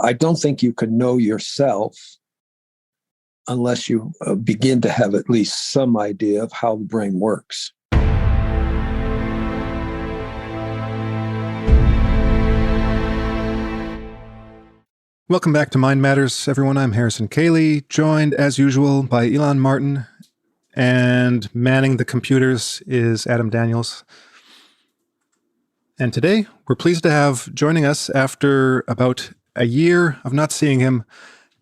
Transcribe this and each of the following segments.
I don't think you can know yourself unless you begin to have at least some idea of how the brain works. Welcome back to Mind Matters, everyone. I'm Harrison Cayley, joined as usual by Elon Martin, and manning the computers is Adam Daniels. And today, we're pleased to have joining us after about a year of not seeing him,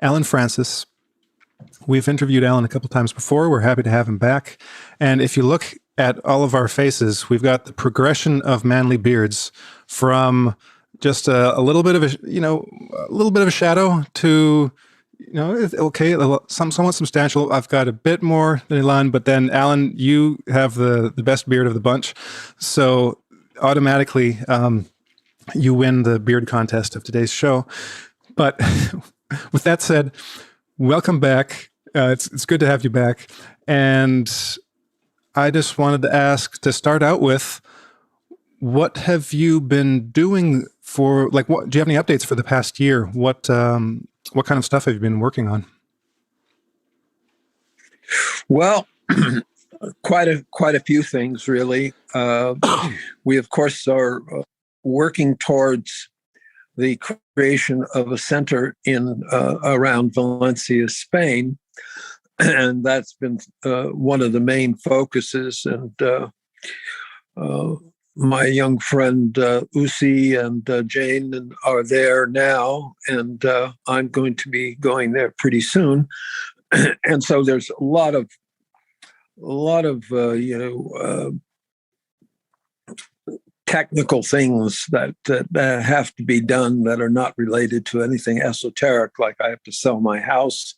Alan Francis. We've interviewed Alan a couple times before. We're happy to have him back. And if you look at all of our faces, we've got the progression of manly beards from just a little bit of a shadow to, okay, somewhat substantial. I've got a bit more than Elon, but then Alan, you have the best beard of the bunch. So automatically, you win the beard contest of today's show. But with that said, welcome back. It's good to have you back. And I just wanted to ask to start out with, what have you been doing for, do you have any updates for the past year? What kind of stuff have you been working on? Well, quite a few things, really. We, of course, are working towards the creation of a center in around Valencia, Spain, and that's been one of the main focuses. And my young friend Usi and Jane are there now, and I'm going to be going there pretty soon. And so there's a lot of technical things that have to be done that are not related to anything esoteric. Like I have to sell my house.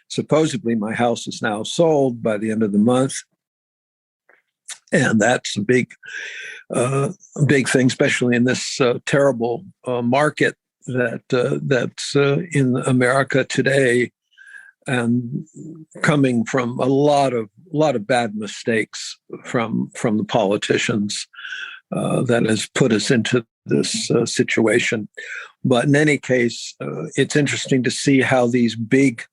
Supposedly, my house is now sold by the end of the month. And that's a big thing, especially in this terrible market that's in America today, and coming from a lot of bad mistakes from the politicians that has put us into this situation. But in any case, it's interesting to see how these big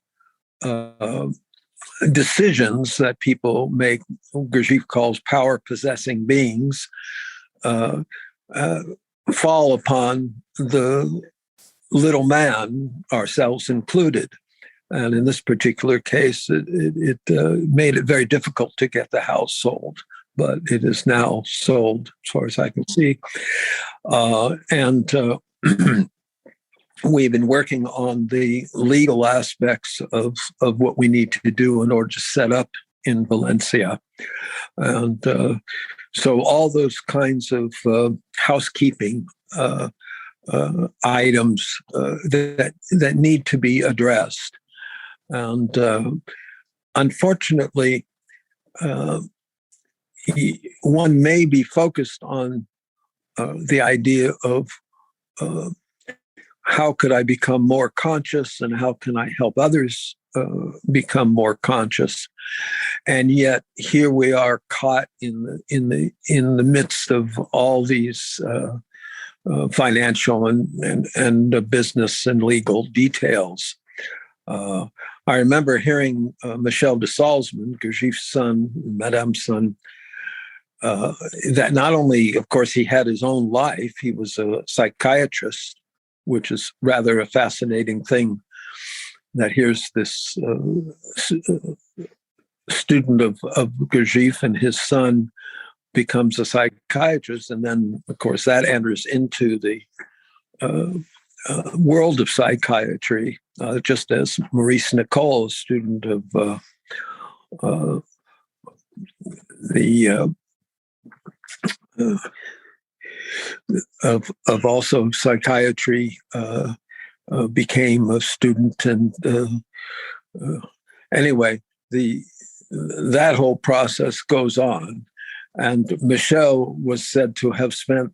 decisions that people make, Gurdjieff calls power-possessing beings, fall upon the little man, ourselves included. And in this particular case, it made it very difficult to get the house sold, but it is now sold, as far as I can see. We've been working on the legal aspects of what we need to do in order to set up in Valencia. And so all those kinds of housekeeping items that need to be addressed. And unfortunately, one may be focused on the idea of how could I become more conscious, and how can I help others become more conscious? And yet here we are caught in the midst of all these financial and business and legal details. I remember hearing Michel de Salzman, Gurdjieff's son, Madame's son, that not only, of course, he had his own life, he was a psychiatrist, which is rather a fascinating thing, that here's this student of Gurdjieff, and his son becomes a psychiatrist. And then, of course, that enters into the world of psychiatry, just as Maurice Nicole, a student of also psychiatry, became a student. And anyway, that whole process goes on. And Michel was said to have spent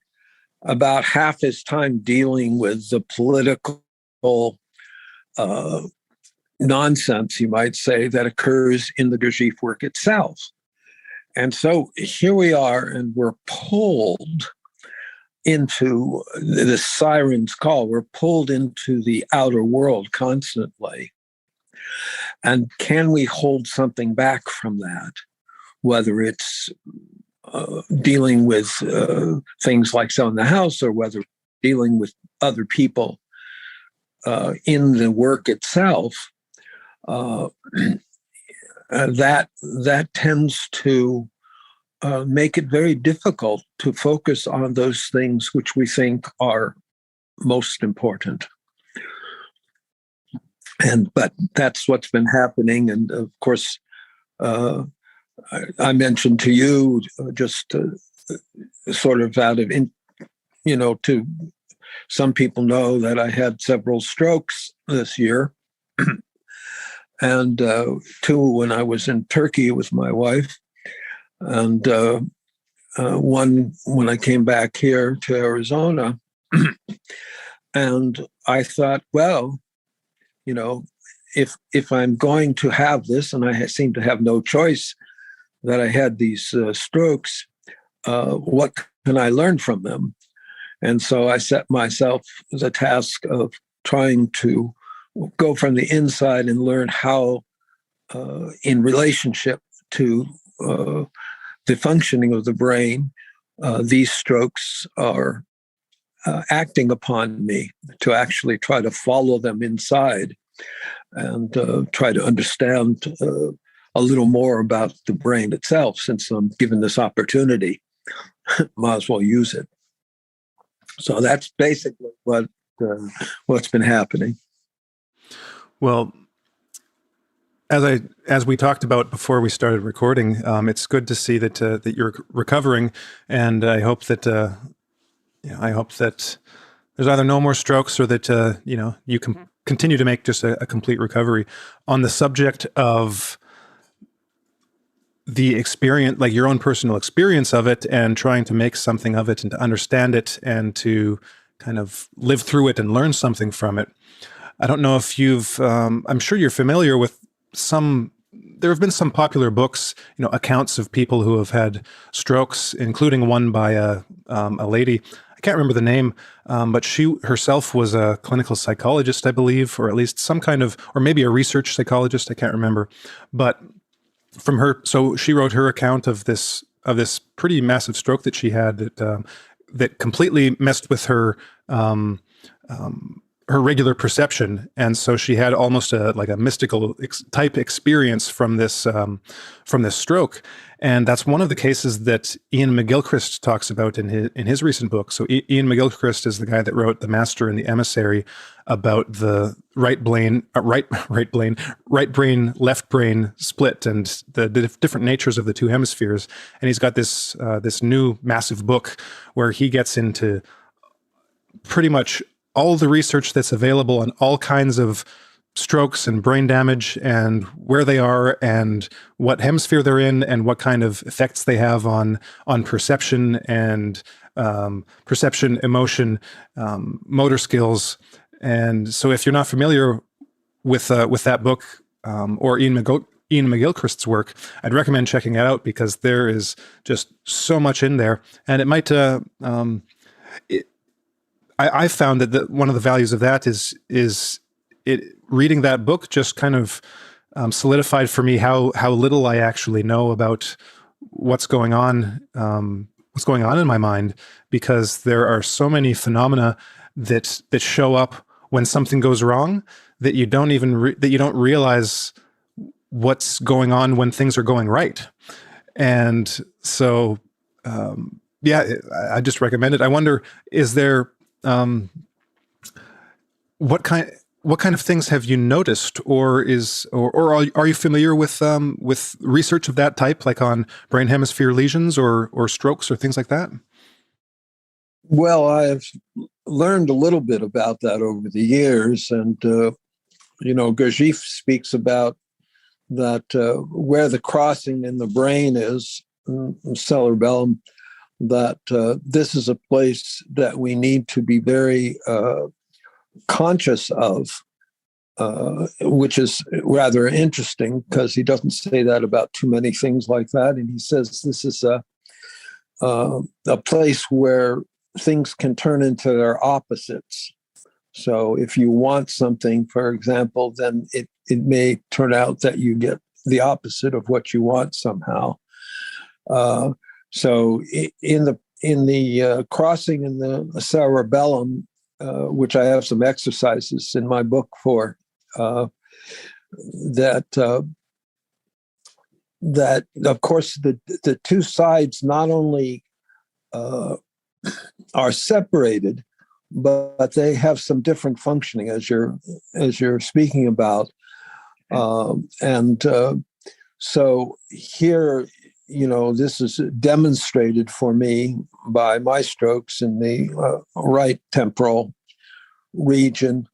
about half his time dealing with the political nonsense, you might say, that occurs in the Gurdjieff work itself. And so here we are, and we're pulled into the siren's call. We're pulled into the outer world constantly. And can we hold something back from that? Whether it's dealing with things like selling the house, or whether dealing with other people in the work itself, that tends to make it very difficult to focus on those things which we think are most important. But that's what's been happening. And of course, I mentioned to you just sort of out of, to some people know that I had several strokes this year. And 2 when I was in Turkey with my wife. And 1 when I came back here to Arizona. And I thought, well, if I'm going to have this, and I seem to have no choice that I had these strokes, what can I learn from them? And so I set myself the task of trying to go from the inside and learn how, in relationship to the functioning of the brain, these strokes are acting upon me, to actually try to follow them inside and try to understand a little more about the brain itself. Since I'm given this opportunity, might as well use it. So that's basically what's been happening. Well, as we talked about before we started recording, it's good to see that you're recovering, and I hope that there's either no more strokes, or that you can continue to make just a complete recovery. On the subject of the experience, like your own personal experience of it, and trying to make something of it, and to understand it, and to kind of live through it and learn something from it. I don't know if I'm sure you're familiar with there have been some popular books, accounts of people who have had strokes, including one by a lady. I can't remember the name, but she herself was a clinical psychologist, I believe, or at least some kind of, or maybe a research psychologist. I can't remember. But from her, so she wrote her account of this pretty massive stroke that she had that completely messed with her regular perception, and so she had almost a mystical type experience from this stroke, and that's one of the cases that Ian McGilchrist talks about in his recent book. So Ian McGilchrist is the guy that wrote The Master and the Emissary, about the right brain, left brain split, and the different natures of the 2 hemispheres. And he's got this new massive book where he gets into pretty much all the research that's available on all kinds of strokes and brain damage, and where they are, and what hemisphere they're in, and what kind of effects they have on perception and emotion, motor skills. And so if you're not familiar with that book, or Ian McGilchrist's work, I'd recommend checking it out, because there is just so much in there. And it might, I found that one of the values of that is reading that book just kind of solidified for me how little I actually know about what's going on in my mind, because there are so many phenomena that show up when something goes wrong, that you don't realize what's going on when things are going right. And so, I just recommend it. I wonder, is there, what kind of things have you noticed, or are you familiar with research of that type, like on brain hemisphere lesions or strokes or things like that? Well, I've learned a little bit about that over the years, and Gurdjieff speaks about that where the crossing in the brain is, cerebellum, that this is a place that we need to be very conscious of, which is rather interesting, because he doesn't say that about too many things like that. And he says this is a place where things can turn into their opposites. So if you want something, for example, then it may turn out that you get the opposite of what you want somehow. So in the crossing in the cerebellum, which I have some exercises in my book for, that of course the two sides not only are separated, but they have some different functioning as you're speaking about, and so here, this is demonstrated for me by my strokes in the right temporal region,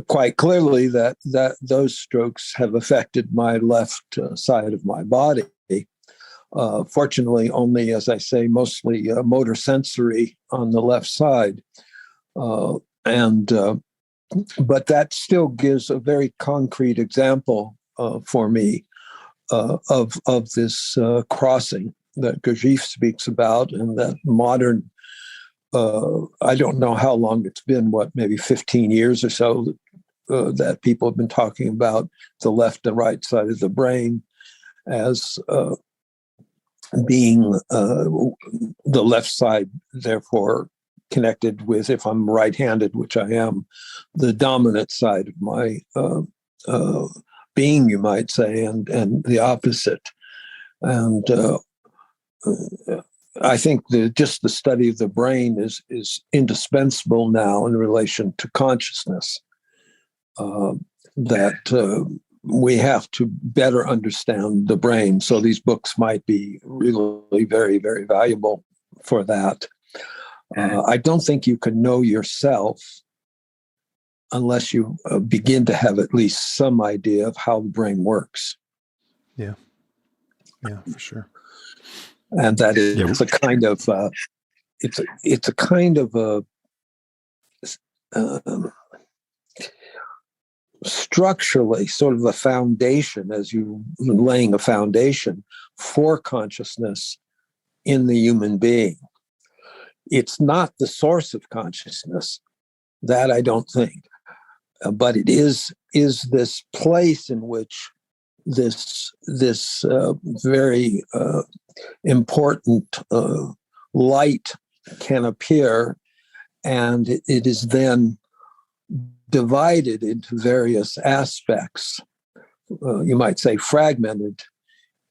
quite clearly that those strokes have affected my left side of my body. Fortunately, only, as I say, mostly motor sensory on the left side. But that still gives a very concrete example for me of this crossing that Gurdjieff speaks about, and that modern, I don't know how long it's been, maybe 15 years or so, that people have been talking about the left and right side of the brain as being the left side, therefore connected with, if I'm right-handed, which I am, the dominant side of my being, you might say, and the opposite. And I think just the study of the brain is indispensable now in relation to consciousness. That we have to better understand the brain. So these books might be really very, very valuable for that. I don't think you can know yourself unless you begin to have at least some idea of how the brain works. Yeah, for sure. And that is a kind of it's a kind of a structurally sort of a foundation, as you laying a foundation for consciousness in the human being. It's not the source of consciousness, that I don't think, but it is this place in which this very important light can appear, and it is then divided into various aspects, you might say fragmented,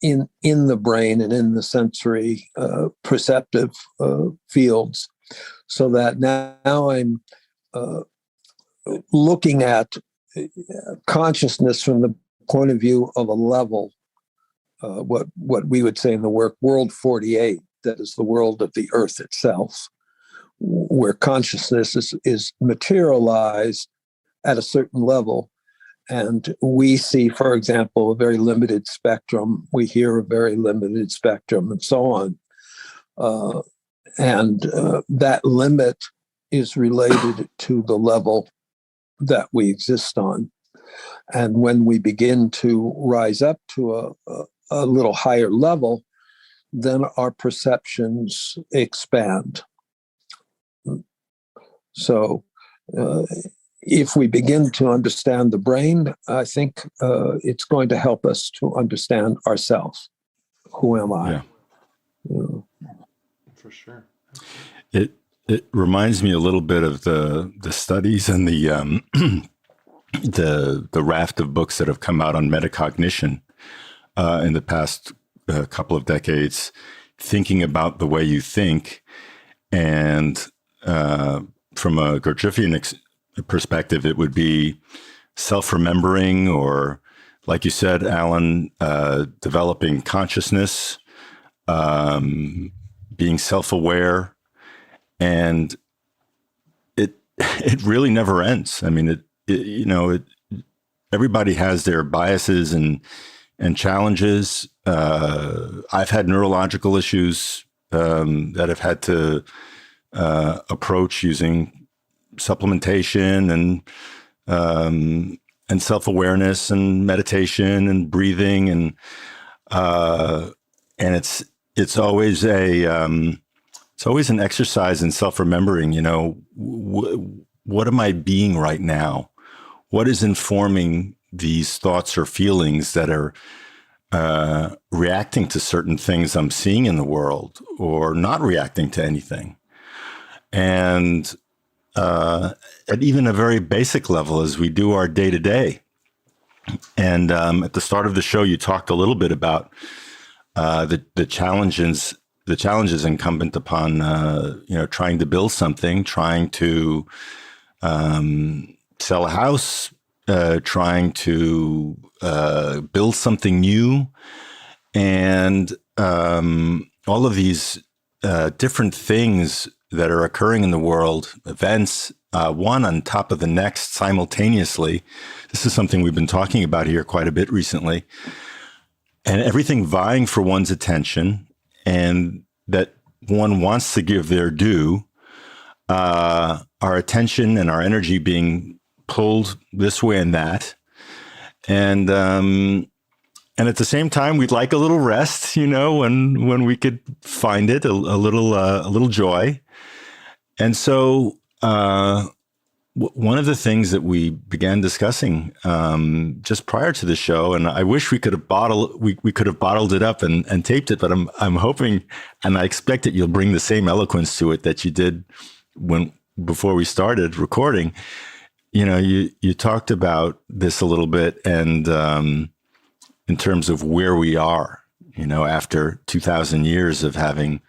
in the brain and in the sensory perceptive fields, so that now I'm looking at consciousness from the point of view of a level, what we would say in the work, World 48, that is the world of the earth itself, where consciousness is materialized at a certain level. And we see, for example, a very limited spectrum. We hear a very limited spectrum, and so on. And that limit is related to the level that we exist on. And when we begin to rise up to a little higher level, then our perceptions expand. So if we begin to understand the brain, I think it's going to help us to understand ourselves. Who am I? Yeah. For sure. It reminds me a little bit of the studies and the raft of books that have come out on metacognition in the past couple of decades, thinking about the way you think. And from a Gurdjiffian perspective, it would be self-remembering, or, like you said, Alan, developing consciousness, being self-aware, and it really never ends. I mean, everybody has their biases and challenges. I've had neurological issues that I've had to approach using supplementation and self-awareness and meditation and breathing, and it's always It's always an exercise in self-remembering, what am I being right now? What is informing these thoughts or feelings that are reacting to certain things I'm seeing in the world or not reacting to anything? And at even a very basic level as we do our day-to-day. And at the start of the show, you talked a little bit about the challenges incumbent upon trying to build something, trying to sell a house, trying to build something new, and all of these different things that are occurring in the world, events, one on top of the next simultaneously. This is something we've been talking about here quite a bit recently. And everything vying for one's attention, and that one wants to give their due, our attention and our energy being pulled this way and that. And at the same time, we'd like a little rest, when we could find it, a little joy. And so one of the things that we began discussing just prior to the show, and I wish we could have bottled it up and taped it, but I'm hoping, and I expect that you'll bring the same eloquence to it that you did before we started recording. You talked about this a little bit, and in terms of where we are, after 2,000 years of having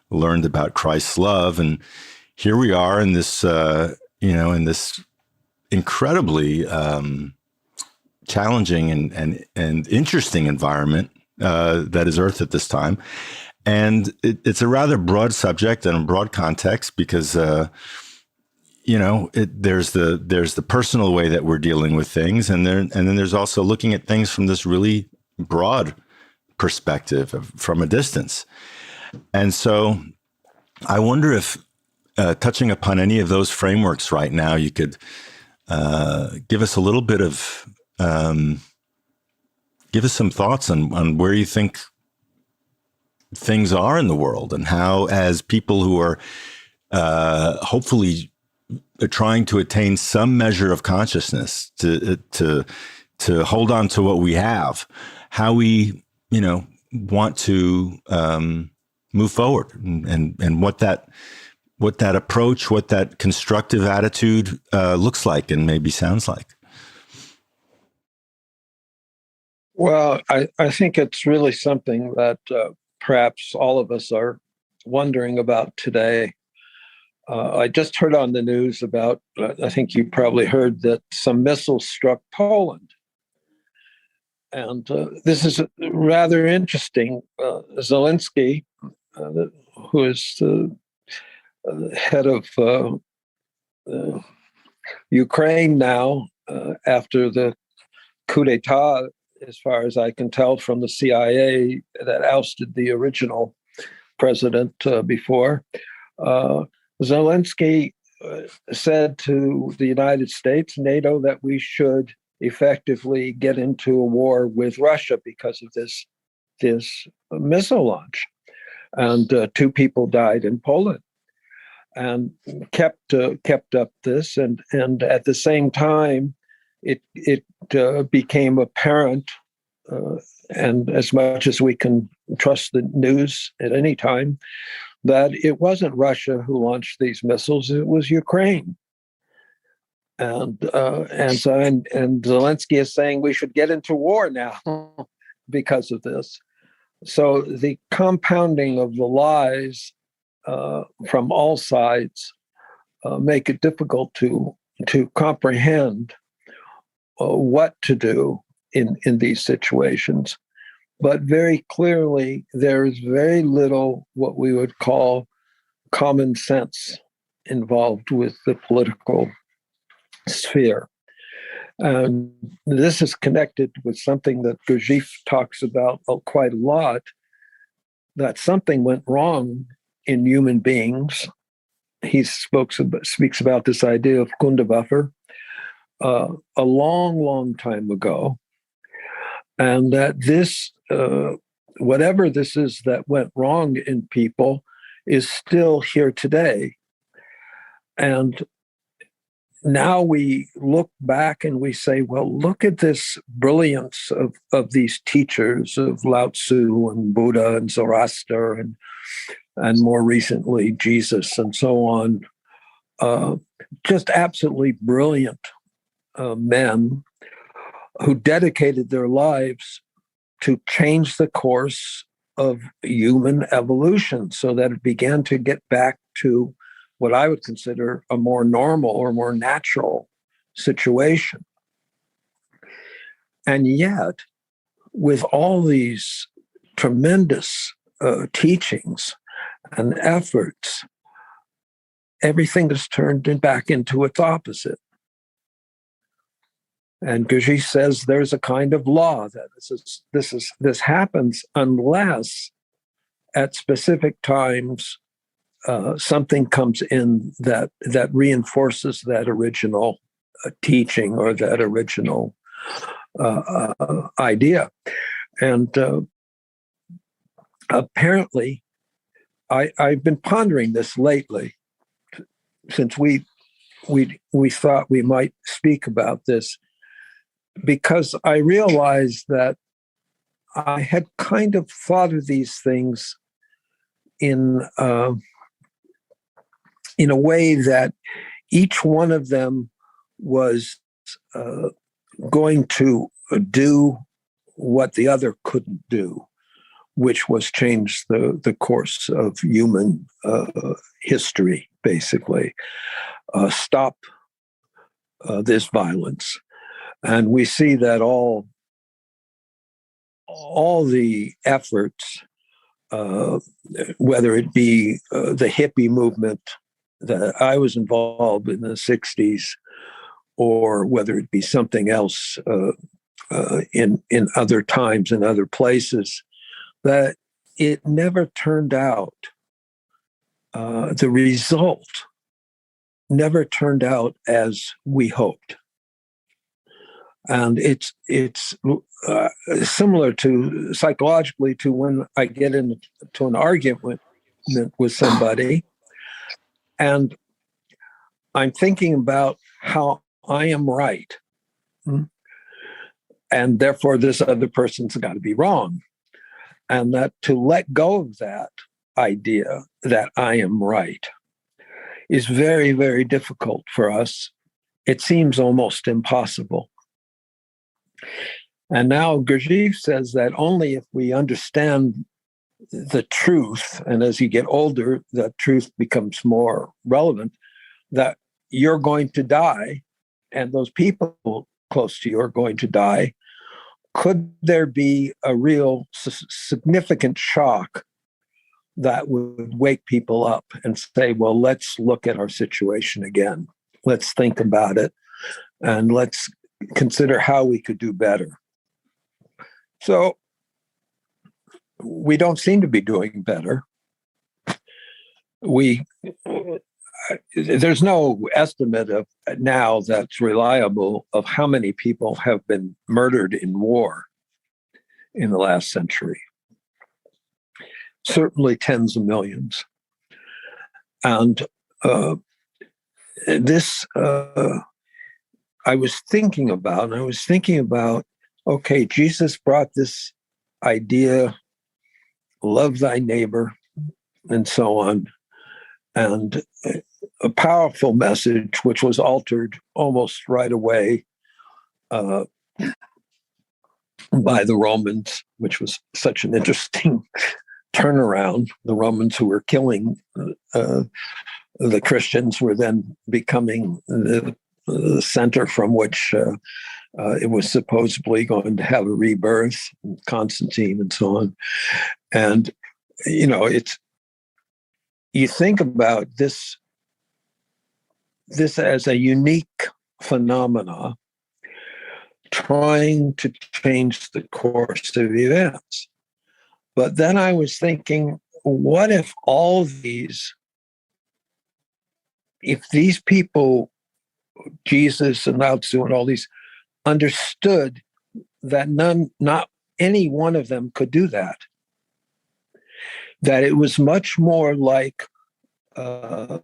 learned about Christ's love, and here we are in this, in this incredibly challenging and interesting environment that is Earth at this time. And it's a rather broad subject and a broad context because, there's the personal way that we're dealing with things, and then there's also looking at things from this really broad perspective from a distance. And so I wonder if, touching upon any of those frameworks right now, you could give us a little bit of, give us some thoughts on where you think things are in the world, and how, as people who are hopefully trying to attain some measure of consciousness, to hold on to what we have, how we, want to move forward, and what that approach, what that constructive attitude looks like and maybe sounds like. Well, I think it's really something that perhaps all of us are wondering about today. I just heard on the news about, I think you probably heard, that some missiles struck Poland. And this is rather interesting. Zelensky, who is the head of Ukraine now, after the coup d'etat, as far as I can tell from the CIA that ousted the original president before, Zelensky said to the United States, NATO, that we should effectively get into a war with Russia because of this missile launch. And 2 people died in Poland, and kept up this. And at the same time, it became apparent, and as much as we can trust the news at any time, that it wasn't Russia who launched these missiles; it was Ukraine. And Zelensky is saying we should get into war now because of this. So the compounding of the lies from all sides make it difficult to comprehend what to do in these situations. But very clearly, there is very little what we would call common sense involved with the political sphere. And this is connected with something that Gurdjieff talks about quite a lot, that something went wrong in human beings. He speaks about this idea of Kundawaffer a long, long time ago, and that this, whatever this is that went wrong in people, is still here today. And now we look back and we say, well, look at this brilliance of these teachers of Lao Tzu and Buddha and Zoroaster and more recently Jesus and so on. Just absolutely brilliant men who dedicated their lives to change the course of human evolution so that it began to get back to what I would consider a more normal or more natural situation. And yet, with all these tremendous teachings and efforts, everything is turned back into its opposite. And Gurdjieff says there's a kind of law that this happens unless at specific times something comes in that reinforces that original teaching or that original idea. And apparently, I've been pondering this lately, since we thought we might speak about this, because I realized that I had kind of thought of these things in a way that each one of them was going to do what the other couldn't do, which was change the course of human history, basically, stop this violence. And we see that all the efforts, whether it be the hippie movement that I was involved in the 60s, or whether it be something else in other times and other places, that it never turned out, the result never turned out as we hoped. And it's similar to psychologically to when I get into an argument with somebody, and I'm thinking about how I am right, and therefore this other person's got to be wrong, and that to let go of that idea that I am right is very, very difficult for us. It seems almost impossible. And now Gurdjieff says that only if we understand the truth, and as you get older, that truth becomes more relevant, that you're going to die, and those people close to you are going to die, could there be a real significant shock that would wake people up and say, well, let's look at our situation again. Let's think about it, and let's consider how we could do better. So we don't seem to be doing better. There's no estimate of now that's reliable of how many people have been murdered in war in the last century. Certainly tens of millions. And this I was thinking about, okay, Jesus brought this idea, love thy neighbor, and so on, and a powerful message which was altered almost right away by the Romans, which was such an interesting turnaround. The Romans who were killing the Christians were then becoming the center from which it was supposedly going to have a rebirth, Constantine and so on. And, you think about this as a unique phenomena trying to change the course of events. But then I was thinking, what if if these people, Jesus and Lao Tzu and all these, understood that not any one of them could do that. that it was much more like uh,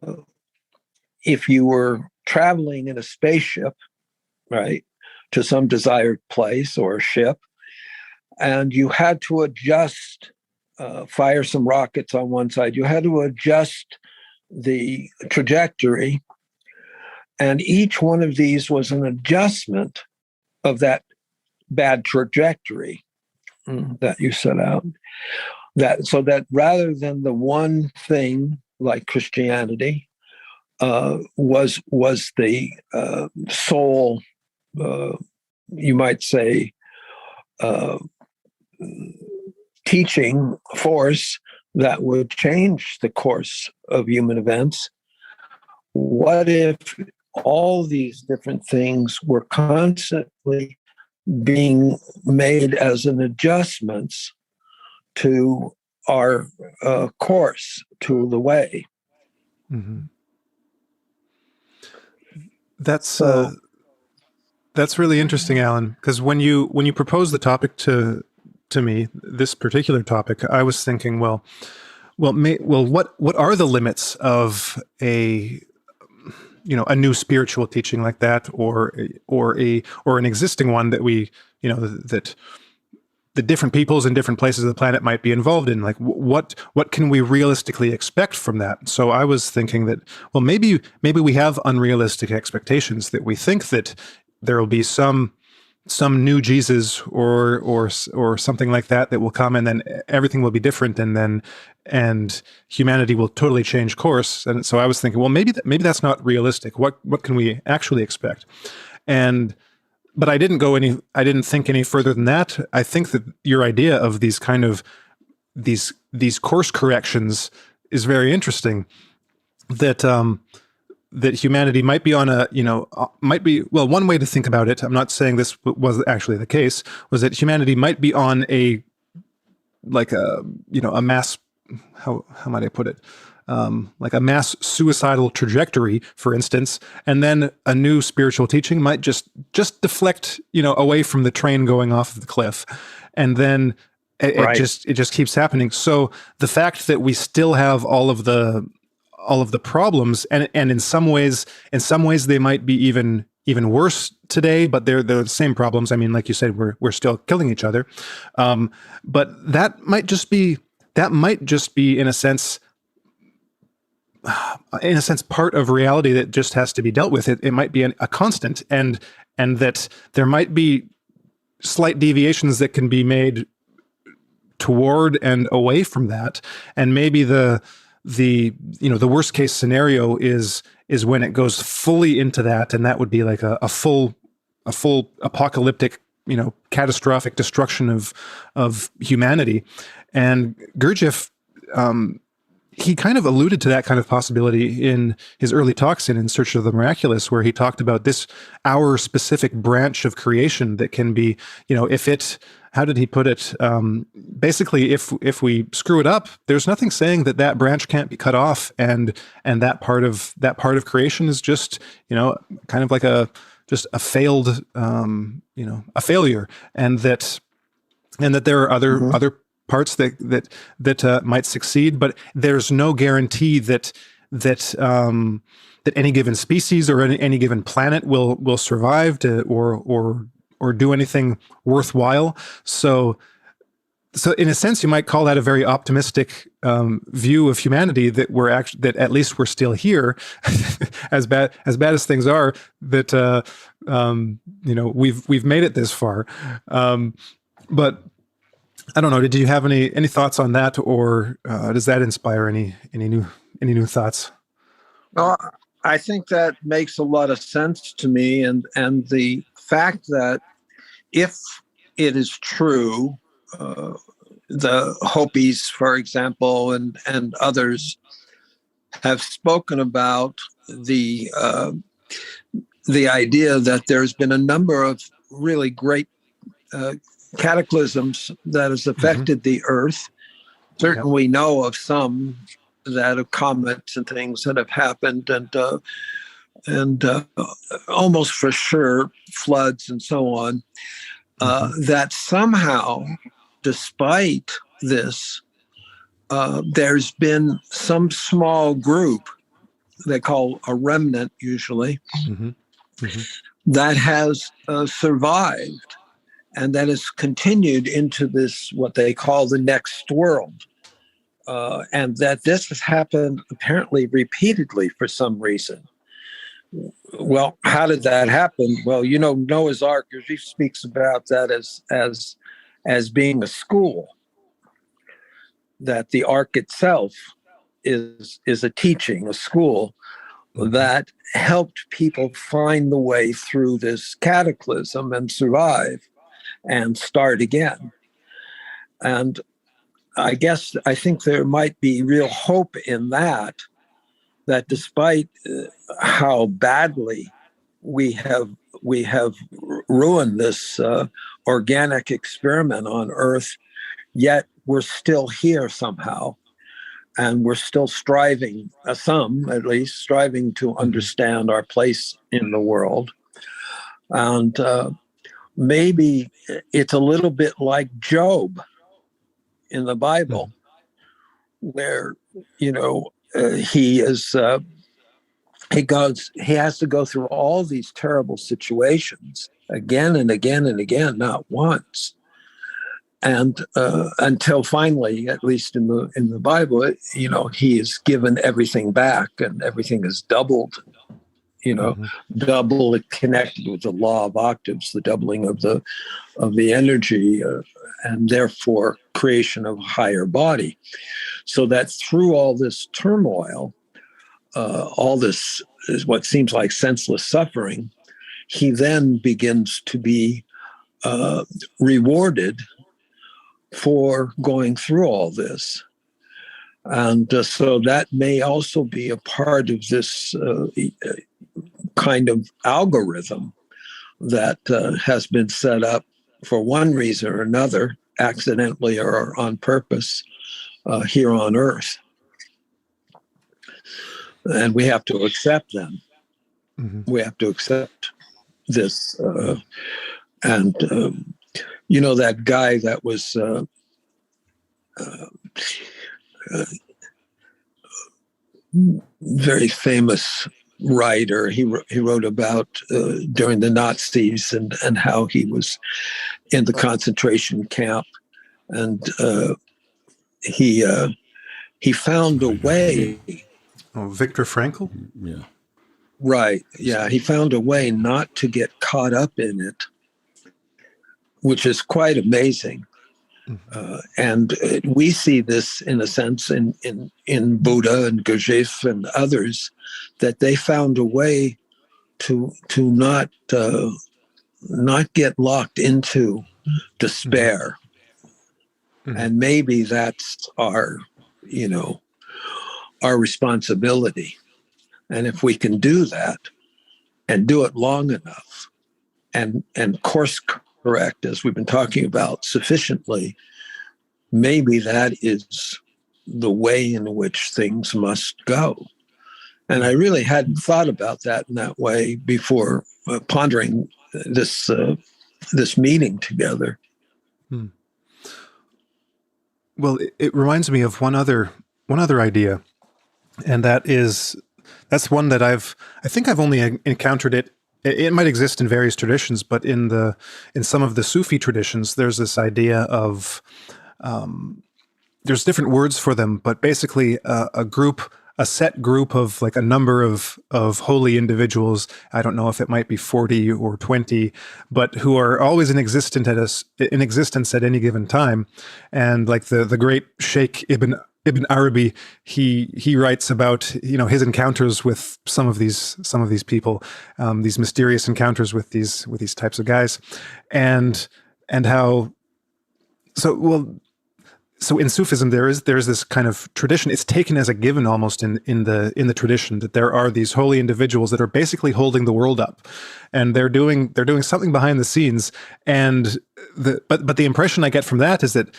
if you were traveling in a spaceship, right, to some desired place or a ship, and you had to adjust, fire some rockets on one side. You had to adjust the trajectory, and each one of these was an adjustment of that bad trajectory that you set out. That so that rather than the one thing like Christianity was the sole, you might say, teaching force that would change the course of human events. What if all these different things were constantly being made as an adjustments to our course, to the way? Mm-hmm. That's really interesting, Alan, because when you proposed the topic to me, this particular topic, I was thinking, what are the limits of a new spiritual teaching like that, or an existing one that that the different peoples in different places of the planet might be involved in? Like, what can we realistically expect from that? So I was thinking that, maybe we have unrealistic expectations, that we think that there will be some new Jesus or something like that will come, and then everything will be different, and humanity will totally change course. And so I was thinking, maybe that's not realistic. What can we actually expect? But I didn't think any further than that. I think that your idea of these kind of these course corrections is very interesting. That humanity might be on one way to think about it. I'm not saying this was actually the case. Was that humanity might be on a mass, how might I put it? Like a mass suicidal trajectory, for instance, and then a new spiritual teaching might just deflect, away from the train going off of the cliff, and then it just keeps happening. So the fact that we still have all of the problems, and in some ways they might be even worse today, but they're the same problems. I mean, like you said, we're still killing each other, but that might just be in a sense part of reality that just has to be dealt with. It might be a constant, and that there might be slight deviations that can be made toward and away from that. And maybe the worst case scenario is when it goes fully into that, and that would be like a full apocalyptic, catastrophic destruction of humanity. And Gurdjieff, he kind of alluded to that kind of possibility in his early talks in Search of the Miraculous, where he talked about our specific branch of creation that can be, how did he put it? Basically, if we screw it up, there's nothing saying that branch can't be cut off, and that part of creation is just, kind of like a failed, a failure, and that there are other parts that might succeed, but there's no guarantee that any given species or any given planet will survive or do anything worthwhile. So in a sense, you might call that a very optimistic view of humanity, that that at least we're still here, as bad as things are. That we've made it this far, but I don't know. Did you have any thoughts on that, or does that inspire any new thoughts? Well, I think that makes a lot of sense to me, and the fact that if it is true, the Hopis, for example, and others have spoken about the idea that there's been a number of really great cataclysms that has affected the Earth. Certainly, we know of some that of comets and things that have happened, and almost for sure floods and so on. That somehow, despite this, there's been some small group, they call a remnant usually, that has survived and that has continued into this, what they call the next world. And that this has happened apparently repeatedly for some reason. Well, how did that happen? Well, Noah's Ark, he speaks about that as being a school, that the ark itself is a teaching, a school that helped people find the way through this cataclysm and survive and start again. And I think there might be real hope in that despite how badly we have ruined this organic experiment on Earth, yet we're still here somehow. And we're still striving, some at least, striving to understand our place in the world. And maybe it's a little bit like Job in the Bible, where, he has to go through all these terrible situations again and again and again, not once. And until finally, at least in the Bible, he is given everything back and everything is doubled, double connected with the law of octaves, the doubling of the energy, and therefore creation of a higher body. So that through all this turmoil, all this is what seems like senseless suffering, he then begins to be rewarded for going through all this. And so that may also be a part of this kind of algorithm that has been set up for one reason or another, accidentally or on purpose, here on Earth. And we have to accept them. We have to accept this. That guy that was very famous writer. He wrote about during the Nazis and how he was in the concentration camp, and he found a way. Oh, Viktor Frankl? Yeah. Right. Yeah. He found a way not to get caught up in it, which is quite amazing. And we see this, in a sense, in Buddha and Gurdjieff and others, that they found a way to not get locked into despair. And maybe that's our responsibility. And if we can do that and do it long enough and course correct, as we've been talking about, sufficiently, maybe that is the way in which things must go. And I really hadn't thought about that in that way before pondering this meeting together. Well, it reminds me of one other idea, and that's one that I think I've only encountered it. It might exist in various traditions, but in some of the Sufi traditions, there's this idea of there's different words for them, but basically a set group of like a number of holy individuals. I don't know if it might be 40 or 20, but who are always in existence at any given time. And like the great Sheikh Ibn Arabi, he writes about his encounters with some of these people, these mysterious encounters with these types of guys, and how so in Sufism there's this kind of tradition. It's taken as a given almost in the tradition that there are these holy individuals that are basically holding the world up, and they're doing something behind the scenes. And but the impression I get from that is that,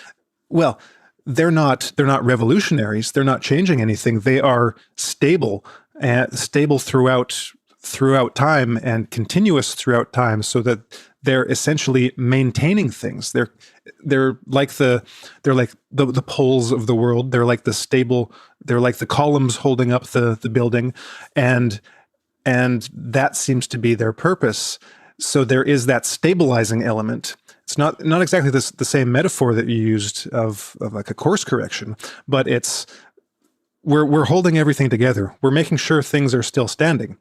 well, they're not revolutionaries. They're not changing anything. They are stable throughout throughout time and continuous throughout time, so that they're essentially maintaining things. They're like the poles of the world. They're like the stable. They're like the columns holding up the building, and that seems to be their purpose. So there is that stabilizing element. It's not exactly the same metaphor that you used of like a course correction, but it's we're holding everything together. We're making sure things are still standing.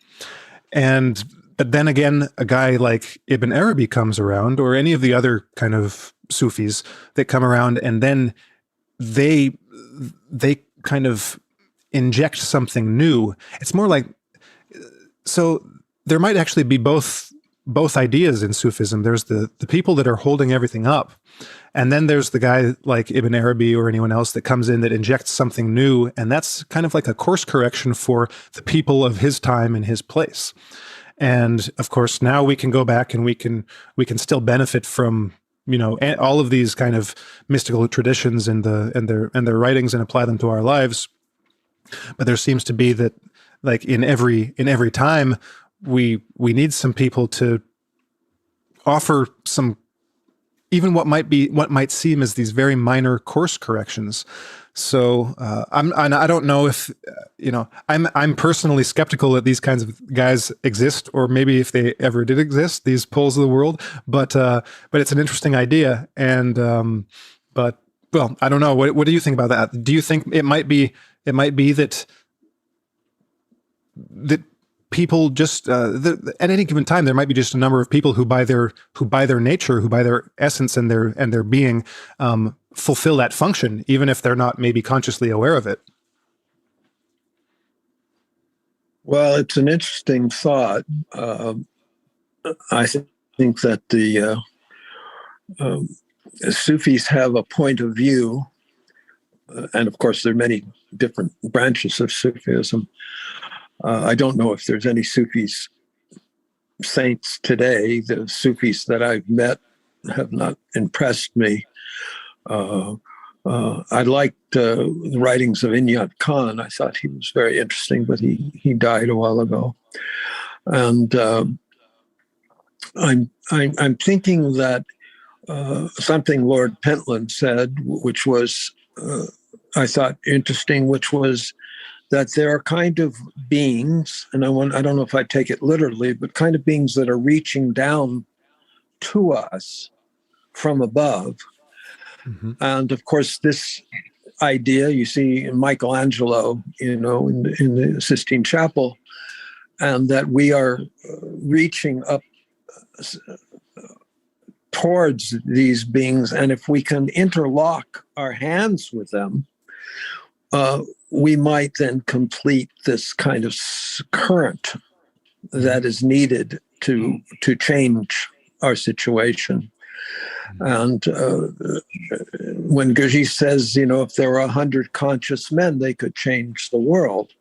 But then again, a guy like Ibn Arabi comes around, or any of the other kind of Sufis that come around, and then they kind of inject something new. It's more like, so there might actually be both ideas in Sufism. There's the people that are holding everything up, and then there's the guy like Ibn Arabi or anyone else that comes in that injects something new, and that's kind of like a course correction for the people of his time and his place. And of course, now we can go back and we can still benefit from, you know, all of these kind of mystical traditions and their writings and apply them to our lives. But there seems to be that, like in every time, we need some people to offer some, even what might seem as these very minor course corrections. So I don't know if, you know, I'm personally skeptical that these kinds of guys exist, or maybe if they ever did exist, these poles of the world. But it's an interesting idea, and but well, I don't know. What do you think about that? Do you think it might be that people just at any given time there might be just a number of people who by their nature, who by their essence and their being fulfill that function, even if they're not maybe consciously aware of it? Well, it's an interesting thought. I think that the Sufis have a point of view, and of course there are many different branches of Sufism. I don't know if there's any Sufis saints today. The Sufis that I've met have not impressed me. I liked the writings of Inyat Khan. I thought he was very interesting, but he died a while ago. And I'm thinking that something Lord Pentland said, which was I thought interesting, which was that there are kind of beings, and I don't know if I take it literally, but kind of beings that are reaching down to us from above. Mm-hmm. And of course, this idea you see in Michelangelo, you know, in the Sistine Chapel, and that we are reaching up towards these beings, and if we can interlock our hands with them, we might then complete this kind of current that is needed to change our situation. And when Gurdjieff says, you know, if there were 100 conscious men, they could change the world.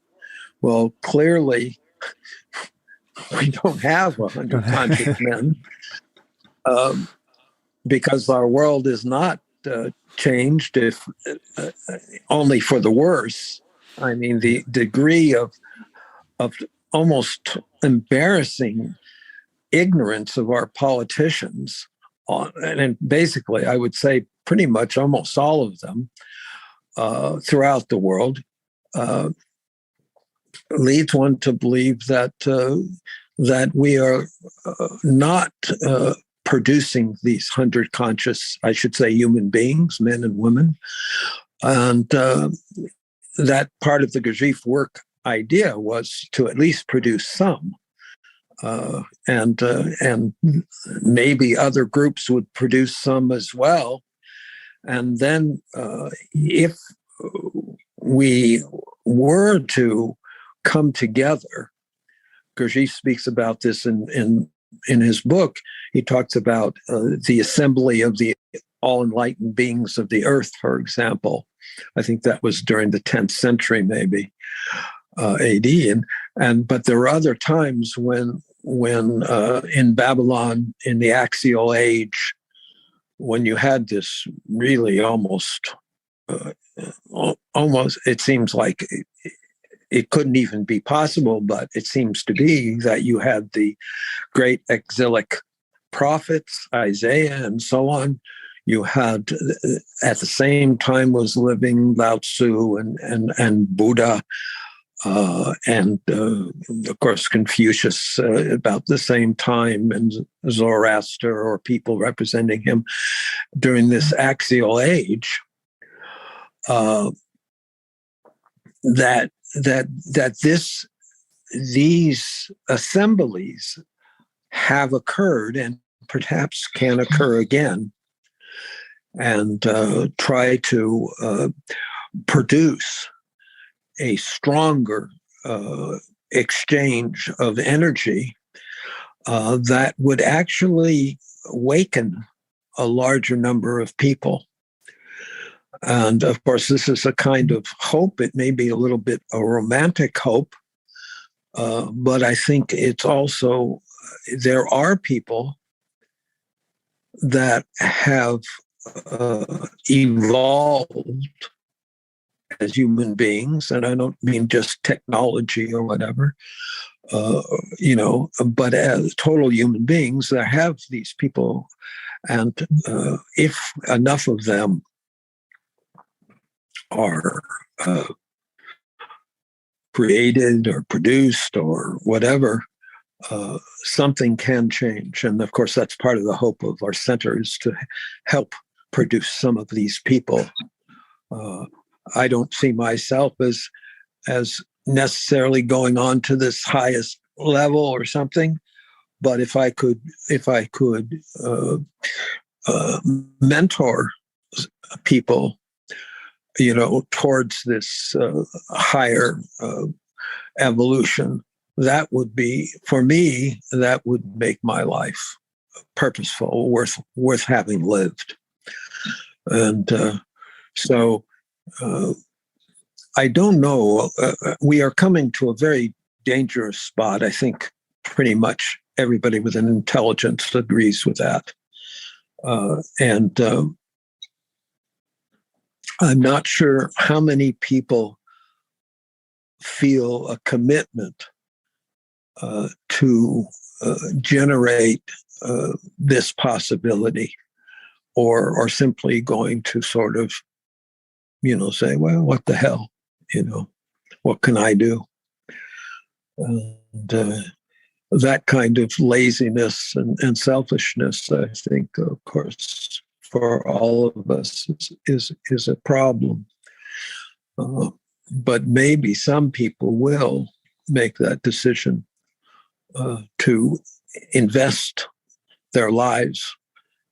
Well, clearly, we don't have 100 conscious men, because our world is not changed, if only for the worse. I mean, the degree of almost embarrassing ignorance of our politicians, and basically, I would say pretty much almost all of them throughout the world, leads one to believe that we are not producing these 100 conscious, I should say, human beings, men and women. And that part of the Gurdjieff work idea was to at least produce some. And maybe other groups would produce some as well. And then if we were to come together, Gurdjieff speaks about this in his book. He talks about the assembly of the all-enlightened beings of the earth, for example. I think that was during the 10th century, maybe, AD. But there were other times when in Babylon, in the Axial Age, when you had this really almost, it seems like it couldn't even be possible, but it seems to be that you had the great exilic prophets, Isaiah and so on. You had, at the same time was living Lao Tzu and Buddha, and of course Confucius about the same time, and Zoroaster, or people representing him during this axial age. These assemblies have occurred and perhaps can occur again, and try to produce a stronger exchange of energy that would actually awaken a larger number of people. And of course, this is a kind of hope. It may be a little bit a romantic hope, but I think it's also, there are people that have evolved as human beings, and I don't mean just technology or whatever, but as total human beings, there have these people, and if enough of them are created or produced or whatever, something can change. And of course, that's part of the hope of our center, is to help produce some of these people. I don't see myself as necessarily going on to this highest level or something, but if I could mentor people, towards this higher evolution, that would be, for me, that would make my life purposeful, worth having lived. And so I don't know. We are coming to a very dangerous spot. I think pretty much everybody with an intelligence agrees with that. And I'm not sure how many people feel a commitment to generate this possibility, or simply going to sort of, say, well, what the hell, what can I do? And that kind of laziness and selfishness, I think, of course, for all of us is a problem. But maybe some people will make that decision to invest their lives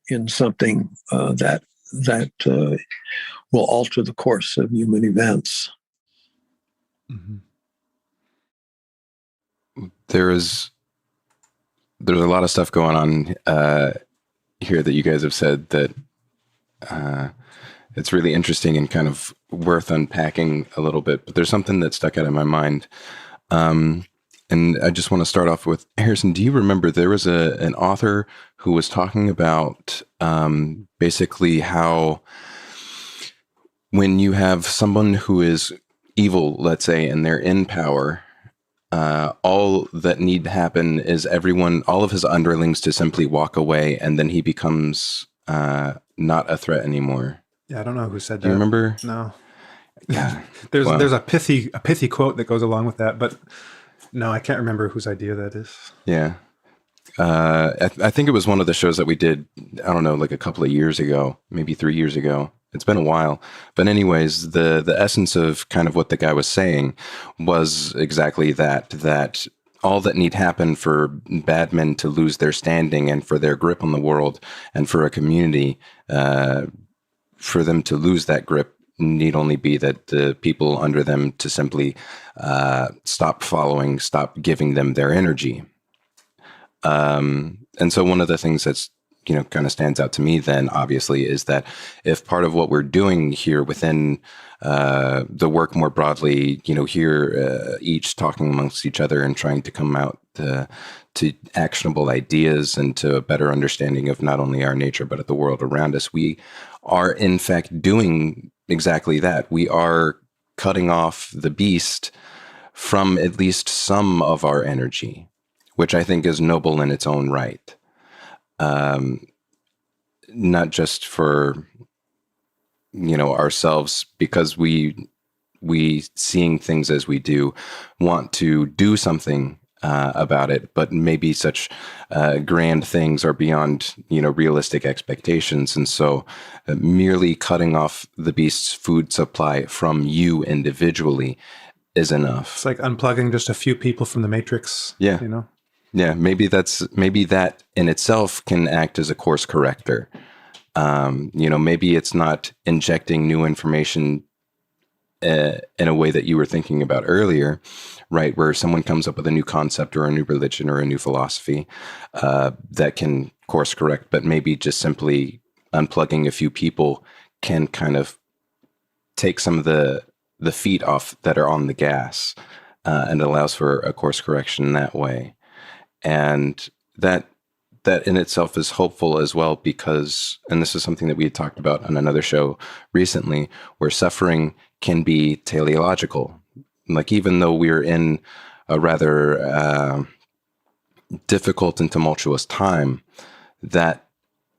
in something that will alter the course of human events. Mm-hmm. There's a lot of stuff going on here that you guys have said that it's really interesting and kind of worth unpacking a little bit. But there's something that stuck out in my mind. And I just want to start off with, Harrison, do you remember there was an author who was talking about basically how when you have someone who is evil, let's say, and they're in power, all that need to happen is all of his underlings to simply walk away, and then he becomes not a threat anymore. Yeah, I don't know who said that. Do you remember? No. Yeah. There's a pithy quote that goes along with that, but no, I can't remember whose idea that is. Yeah. I think it was one of the shows that we did, I don't know, like a couple of years ago, maybe 3 years ago. It's been a while. But anyways, the essence of kind of what the guy was saying was exactly that all that need happen for bad men to lose their standing and for their grip on the world and for a community, for them to lose that grip, need only be that the people under them to simply stop giving them their energy. And so one of the things that's, kind of stands out to me then, obviously, is that if part of what we're doing here within the work more broadly, here each talking amongst each other and trying to come out to actionable ideas and to a better understanding of not only our nature, but of the world around us, we are in fact doing exactly that. We are cutting off the beast from at least some of our energy, which I think is noble in its own right. Not just for, ourselves, because we seeing things as we do want to do something about it, but maybe such grand things are beyond realistic expectations, and so merely cutting off the beast's food supply from you individually is enough. It's like unplugging just a few people from the matrix. Yeah. Yeah, maybe that in itself can act as a course corrector. Maybe it's not injecting new information in a way that you were thinking about earlier, right? Where someone comes up with a new concept or a new religion or a new philosophy that can course correct, but maybe just simply unplugging a few people can kind of take some of the feet off that are on the gas, and allows for a course correction that way. And that in itself is hopeful as well, because, and this is something that we had talked about on another show recently, where suffering can be teleological. Like, even though we're in a rather difficult and tumultuous time, that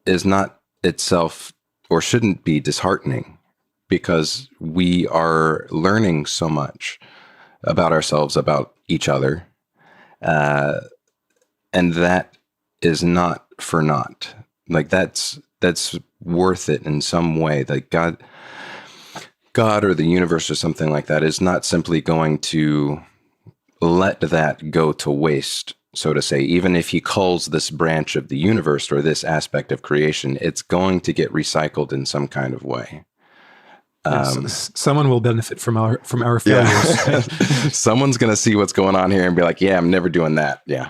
is not itself, or shouldn't be, disheartening, because we are learning so much about ourselves, about each other, and that is not for naught. Like, that's worth it in some way. Like God or the universe or something like that is not simply going to let that go to waste, so to say. Even if he culls this branch of the universe or this aspect of creation, it's going to get recycled in some kind of way. Someone will benefit from our failures. Yeah. Someone's going to see what's going on here and be like, yeah, I'm never doing that. Yeah.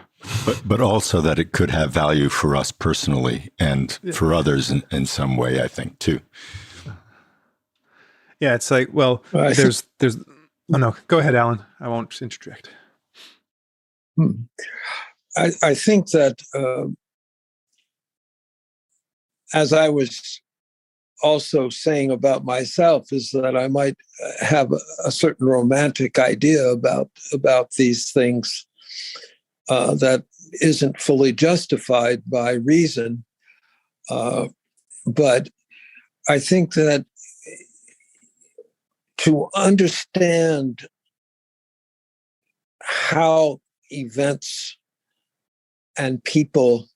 But also that it could have value for us personally and for others in some way, I think, too. Yeah, it's like, well, there's. Oh no, go ahead, Alan. I won't interject. I think that as I was also saying about myself, is that I might have a certain romantic idea about these things that isn't fully justified by reason. But I think that to understand how events and people,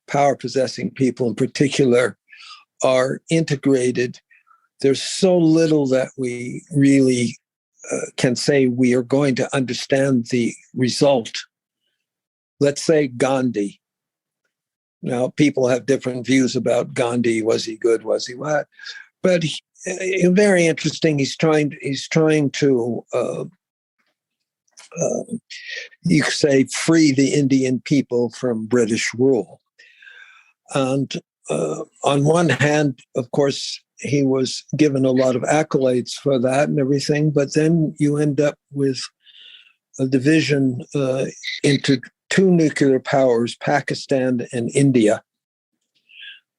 power-possessing people in particular, are integrated, there's so little that we really can say we are going to understand the result. Let's say Gandhi. Now, people have different views about Gandhi. Was he good? Was he what? But very interesting. He's trying to you could say, free the Indian people from British rule. And on one hand, of course, he was given a lot of accolades for that and everything, but then you end up with a division into two nuclear powers, Pakistan and India.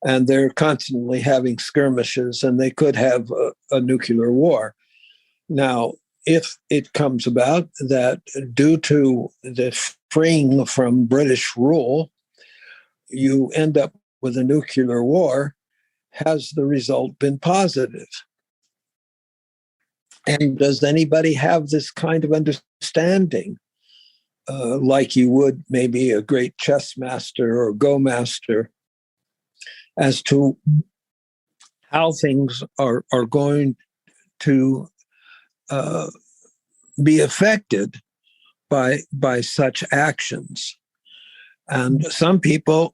And they're constantly having skirmishes, and they could have a nuclear war. Now, if it comes about that due to the freeing from British rule, you end up with a nuclear war, has the result been positive? And does anybody have this kind of understanding, like you would maybe a great chess master or go master, as to how things are going to be affected by such actions? And some people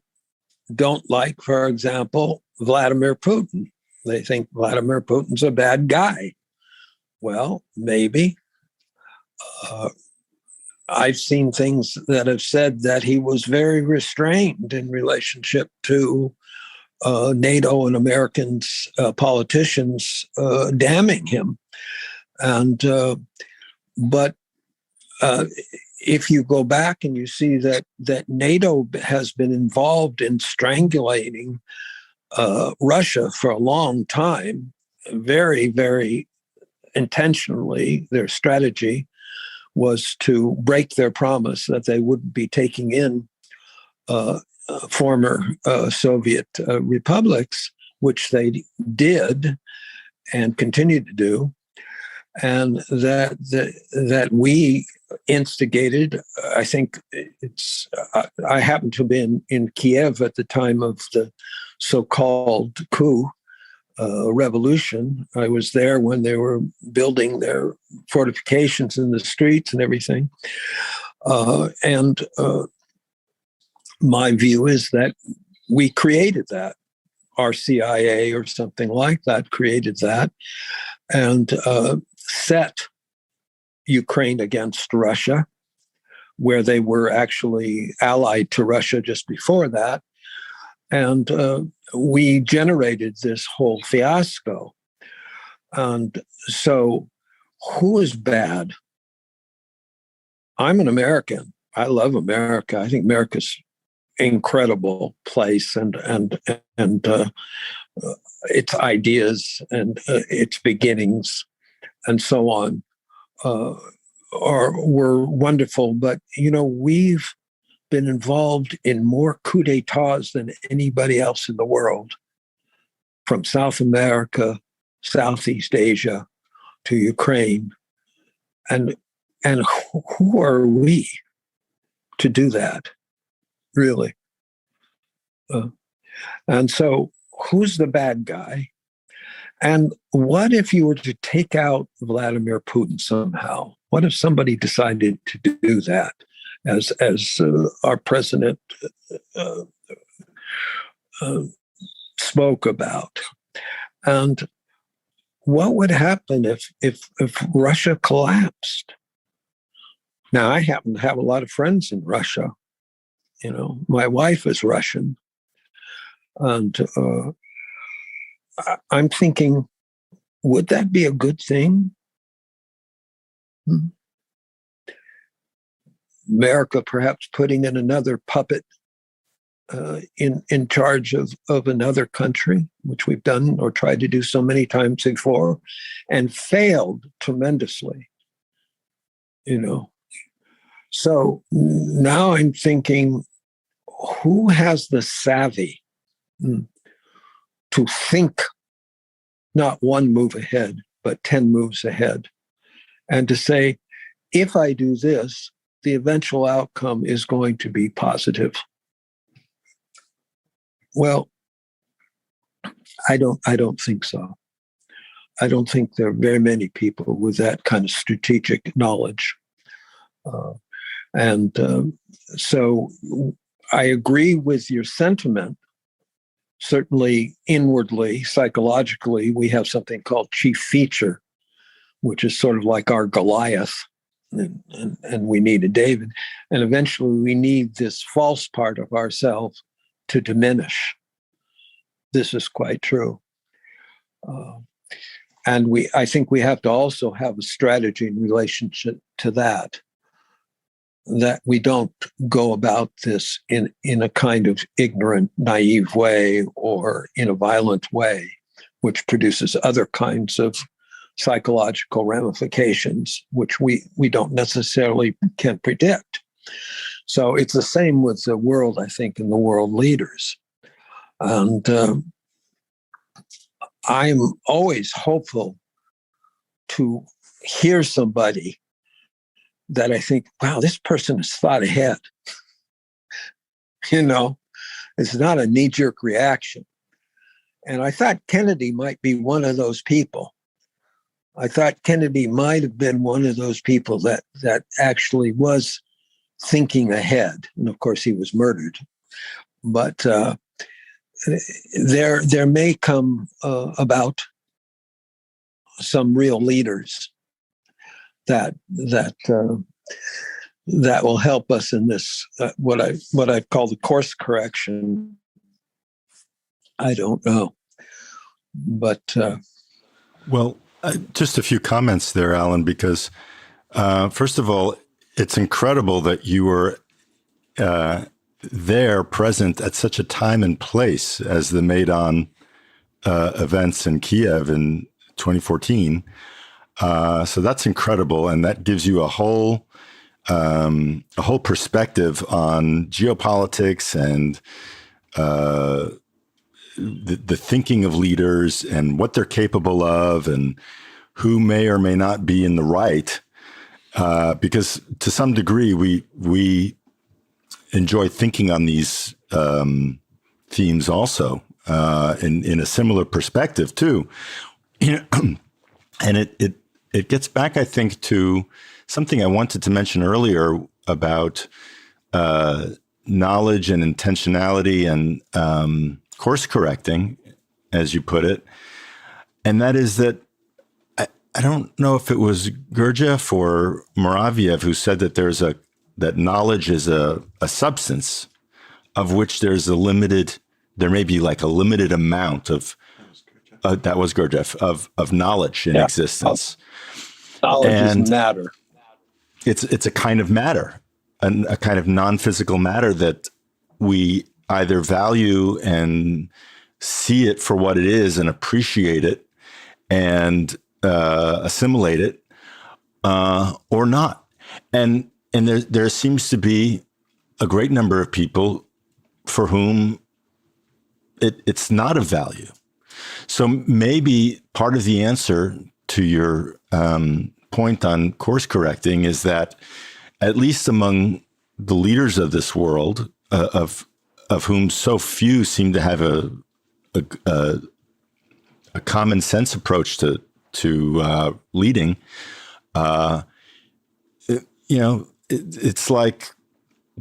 don't like, for example, Vladimir Putin. They think Vladimir Putin's a bad guy. Well, maybe. I've seen things that have said that he was very restrained in relationship to NATO and Americans, politicians damning him. And but if you go back and you see that NATO has been involved in strangulating Russia for a long time, very, very intentionally, their strategy, was to break their promise that they wouldn't be taking in former Soviet republics, which they did and continued to do, and that we instigated. I think I happened to have been in Kiev at the time of the so-called coup revolution. I was there when they were building their fortifications in the streets and everything. And my view is that we created that. Our CIA or something like that created that and set Ukraine against Russia, where they were actually allied to Russia just before that. And we generated this whole fiasco. And so who is bad? I'm an American. I love America. I think America's incredible place, and its ideas and its beginnings and so on were wonderful. But, we've been involved in more coups d'etats than anybody else in the world, from South America, Southeast Asia to Ukraine. And who are we to do that, really? And so who's the bad guy? And what if you were to take out Vladimir Putin somehow? What if somebody decided to do that, as our president spoke about? And what would happen if Russia collapsed? Now, I happen to have a lot of friends in Russia. My wife is Russian. And I'm thinking, would that be a good thing? America perhaps putting in another puppet in charge of another country, which we've done or tried to do so many times before, and failed tremendously. So now I'm thinking, who has the savvy to think not one move ahead, but 10 moves ahead, and to say, if I do this, the eventual outcome is going to be positive? Well, I don't think so. I don't think there are very many people with that kind of strategic knowledge. So I agree with your sentiment. Certainly inwardly, psychologically, we have something called chief feature, which is sort of like our Goliath, and we need a David. And eventually we need this false part of ourselves to diminish. This is quite true. And I think we have to also have a strategy in relationship to that we don't go about this in a kind of ignorant, naive way or in a violent way, which produces other kinds of psychological ramifications, which we don't necessarily can predict. So it's the same with the world, I think, and the world leaders. And I'm always hopeful to hear somebody that I think, wow, this person has thought ahead. It's not a knee-jerk reaction. And I thought Kennedy might be one of those people. I thought Kennedy might have been one of those people that actually was thinking ahead. And of course, he was murdered. But there may come about some real leaders that will help us in this what I call the course correction. I don't know, but just a few comments there, Alan. Because first of all, it's incredible that you were there, present at such a time and place as the Maidan events in Kiev in 2014. So that's incredible, and that gives you a whole perspective on geopolitics and the thinking of leaders and what they're capable of, and who may or may not be in the right. Because to some degree, we enjoy thinking on these themes also in a similar perspective too. And it gets back, I think, to something I wanted to mention earlier about knowledge and intentionality and course correcting, as you put it. And that is that I don't know if it was Gurdjieff or Moraviev who said that that knowledge is a substance of which there may be like a limited amount of that was Gurdjieff of knowledge in existence. Knowledge is matter. It's a kind of matter, a kind of non-physical matter that we either value and see it for what it is and appreciate it and assimilate it, or not. And there seems to be a great number of people for whom it's not of value. So maybe part of the answer to your point on course correcting is that at least among the leaders of this world, of whom so few seem to have a common sense approach to leading, it's like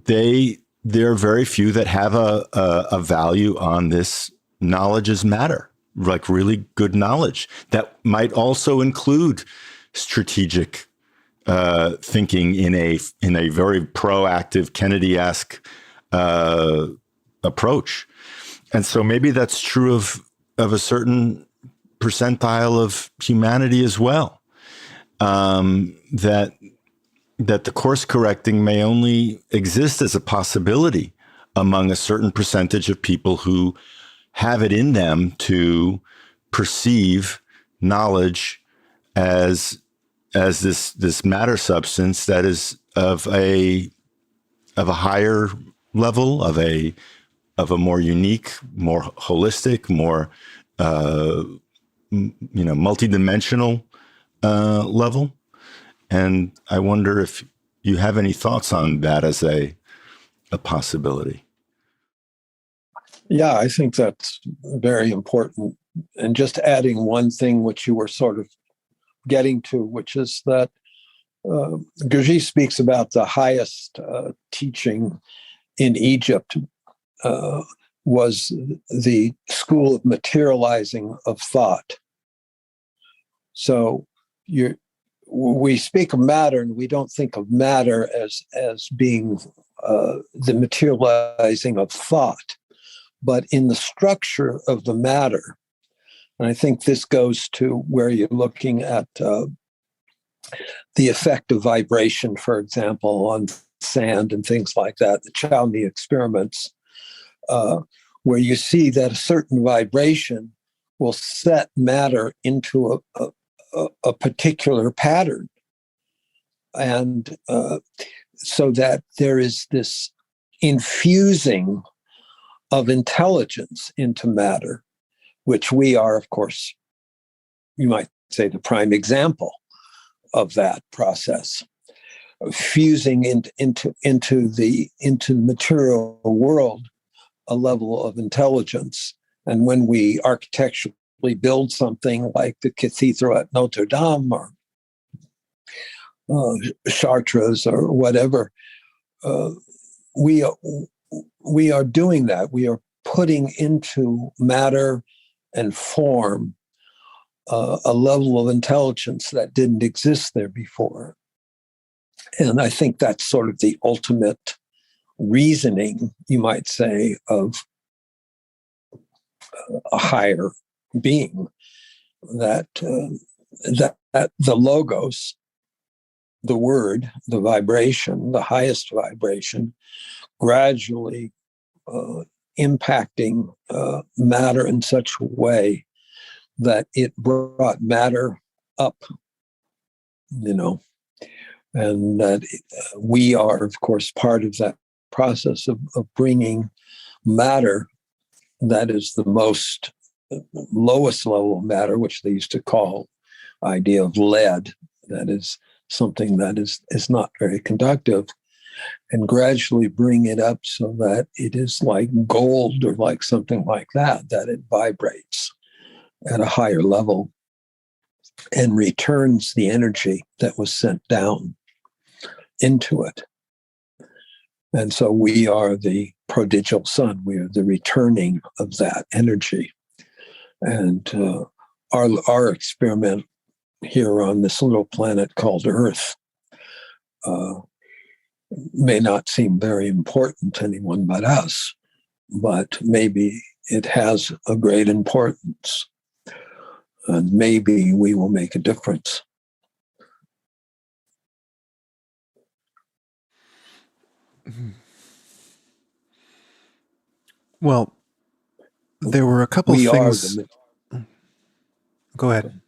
there are very few that have a value on this knowledge as matter, like really good knowledge that might also include strategic thinking in a very proactive Kennedy-esque approach. And so maybe that's true of a certain percentile of humanity as well, that the course correcting may only exist as a possibility among a certain percentage of people who have it in them to perceive knowledge as this matter substance that is of a higher level, of a more unique, more holistic, more multidimensional level. And I wonder if you have any thoughts on that as a possibility. Yeah, I think that's very important. And just adding one thing which you were sort of getting to, which is that Gurdjieff speaks about the highest teaching in Egypt was the school of materializing of thought. So we speak of matter, and we don't think of matter as being the materializing of thought, but in the structure of the matter. And I think this goes to where you're looking at the effect of vibration, for example, on sand and things like that, the Chalmey experiments, where you see that a certain vibration will set matter into a particular pattern. And so that there is this infusing of intelligence into matter, which we are, of course, you might say, the prime example of that process, fusing into the material world a level of intelligence. And when we architecturally build something like the cathedral at Notre Dame or Chartres or whatever, we are doing that. We are putting into matter and form a level of intelligence that didn't exist there before. And I think that's sort of the ultimate reasoning, you might say, of a higher being, that the logos, the word, the vibration, the highest vibration, gradually impacting matter in such a way that it brought matter up you know, and that we are, of course, part of that process of bringing matter that is the most lowest level of matter, which they used to call idea of lead, that is something that is not very conductive, and gradually bring it up so that it is like gold or like something like that it vibrates at a higher level and returns the energy that was sent down into it. And so we are the prodigal son. We are the returning of that energy. And our experiment here on this little planet called Earth may not seem very important to anyone but us, but maybe it has a great importance. And maybe we will make a difference. Well, there were a couple of things. Go ahead.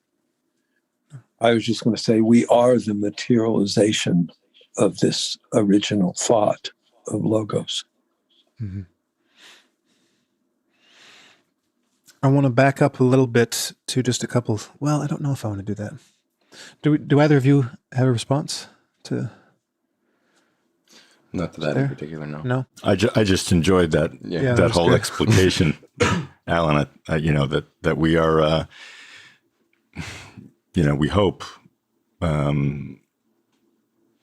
I was just going to say, we are the materialization of this original thought of logos. Mm-hmm. I want to back up a little bit to just a couple. Well, I don't know if I want to do that. Do either of you have a response to? Not to that in particular, no. No. I just enjoyed that that whole good. explication, Alan. That we are, we hope,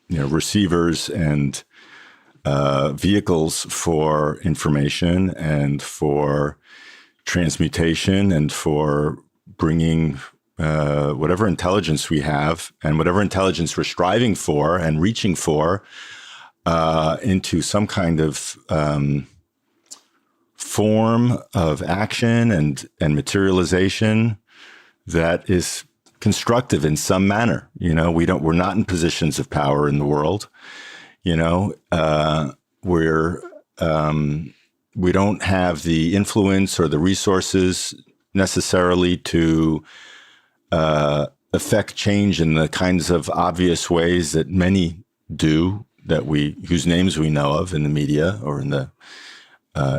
receivers and vehicles for information and for transmutation and for bringing whatever intelligence we have and whatever intelligence we're striving for and reaching for into some kind of form of action and materialization that is constructive in some manner. We're not in positions of power in the world. We don't have the influence or the resources necessarily to affect change in the kinds of obvious ways that many do, whose names we know of in the media or in the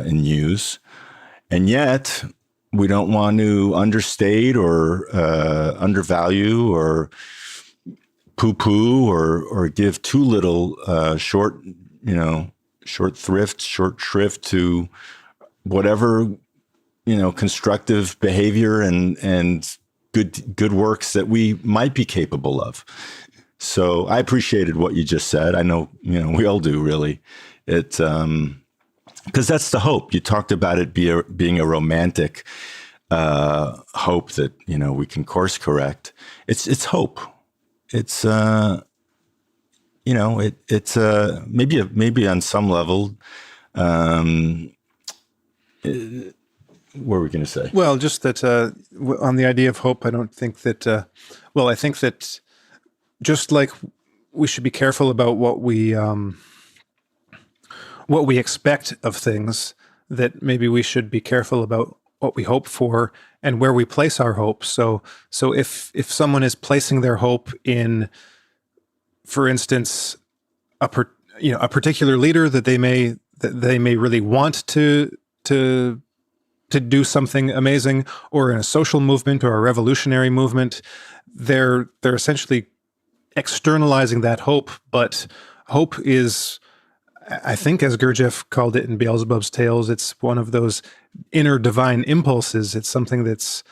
in news, and yet we don't want to understate or undervalue or poo-poo or give too little short shrift to whatever constructive behavior and good works that we might be capable of. So I appreciated what you just said. I know we all do, really. It because that's the hope. You talked about it being a romantic hope that we can course correct. It's hope. It's it's maybe on some level. What were we going to say? Well, just that on the idea of hope, I don't think that. I think that just like we should be careful about what we expect of things, that maybe we should be careful about what we hope for and where we place our hope. So if someone is placing their hope in, for instance, a particular leader that they may really want to do something amazing, or in a social movement or a revolutionary movement, they're essentially externalizing that hope. But hope is, I think, as Gurdjieff called it in Beelzebub's Tales, it's one of those inner divine impulses. It's something that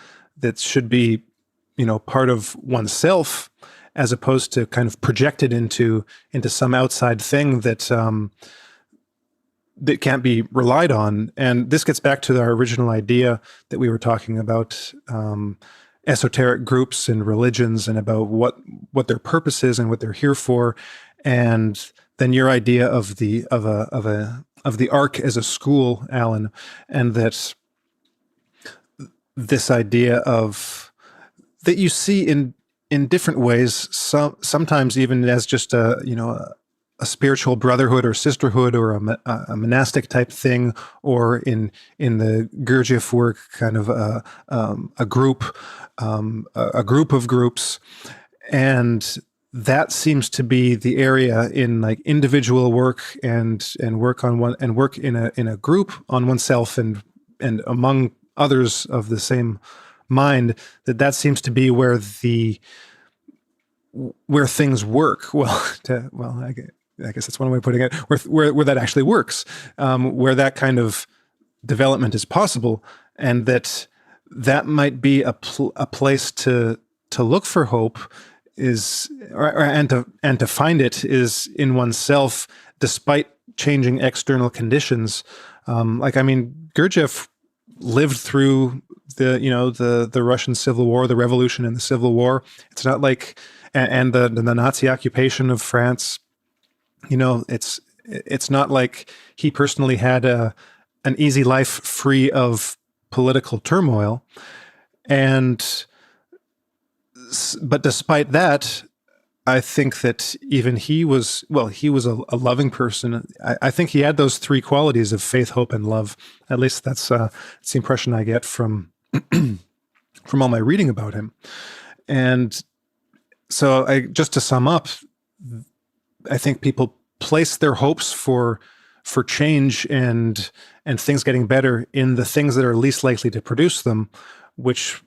should be, part of oneself, as opposed to kind of projected into some outside thing that can't be relied on. And this gets back to our original idea that we were talking about, esoteric groups and religions, and about what their purpose is and what they're here for. And then your idea of the ark as a school, Alan, and that this idea of that you see in different ways, sometimes even as just a spiritual brotherhood or sisterhood or a monastic type thing, or in the Gurdjieff work, kind of a group of groups, and that seems to be the area in like individual work and work on one and work in a group on oneself and among others of the same mind, that seems to be where things work well. I guess that's one way of putting it. Where that actually works, where that kind of development is possible, and that might be a place to look for hope is, and to find it is in oneself, despite changing external conditions. Gurdjieff lived through the Russian Civil War, the revolution and the Civil War. It's not like, and the Nazi occupation of France. It's not like he personally had an easy life free of political turmoil, but despite that, I think that even he was a loving person. I think he had those three qualities of faith, hope, and love. At least that's the impression I get from all my reading about him. And so, just to sum up, I think people place their hopes for change and things getting better in the things that are least likely to produce them, which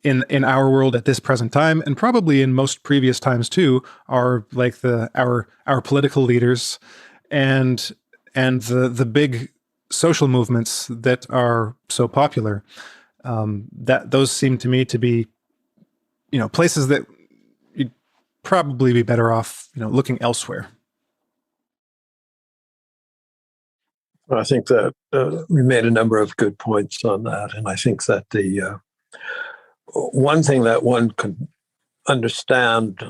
in our world at this present time, and probably in most previous times too, are like our political leaders and the big social movements that are so popular. That those seem to me to be, places that you'd probably be better off, looking elsewhere. I think that we made a number of good points on that, and I think that the one thing that one can understand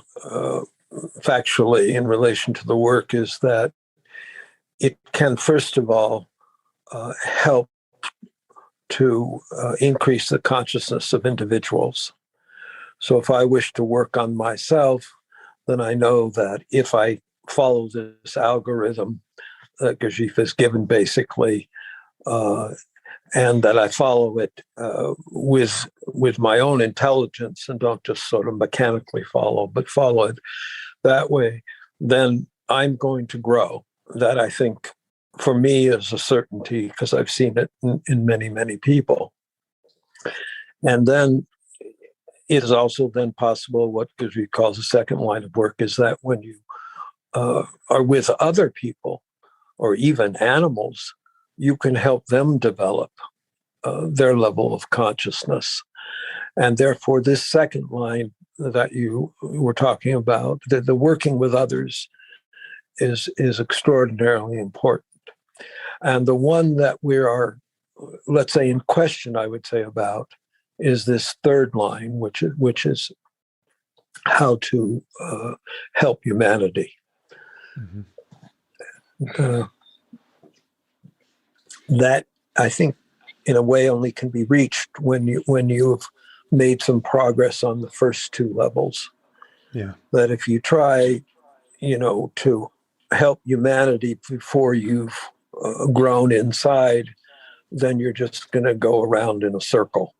factually in relation to the work is that it can, first of all, help to increase the consciousness of individuals. So if I wish to work on myself, then I know that if I follow this algorithm that Gurdjieff has given, basically, and that I follow it with my own intelligence and don't just sort of mechanically follow, but follow it that way, then I'm going to grow. That, I think, for me is a certainty, because I've seen it in many, many people. And then it is also then possible, what Gurdjieff calls the second line of work, is that when you are with other people or even animals, you can help them develop their level of consciousness. And therefore, this second line that you were talking about, the working with others, is extraordinarily important. And the one that we are, let's say, in question, I would say, about is this third line, which is how to help humanity. Mm-hmm. That, I think, in a way, only can be reached when you've made some progress on the first two levels. Yeah. That if you try, to help humanity before you've grown inside, then you're just going to go around in a circle,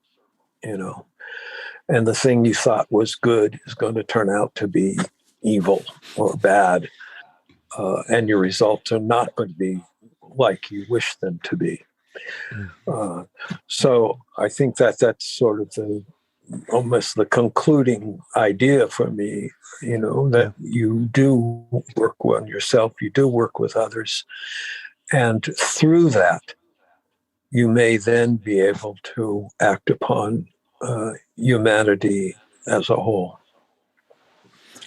and the thing you thought was good is going to turn out to be evil or bad, and your results are not going to be like you wish them to be. So I think that's sort of almost the concluding idea for me, that you do work on yourself, you do work with others, and through that, you may then be able to act upon humanity as a whole.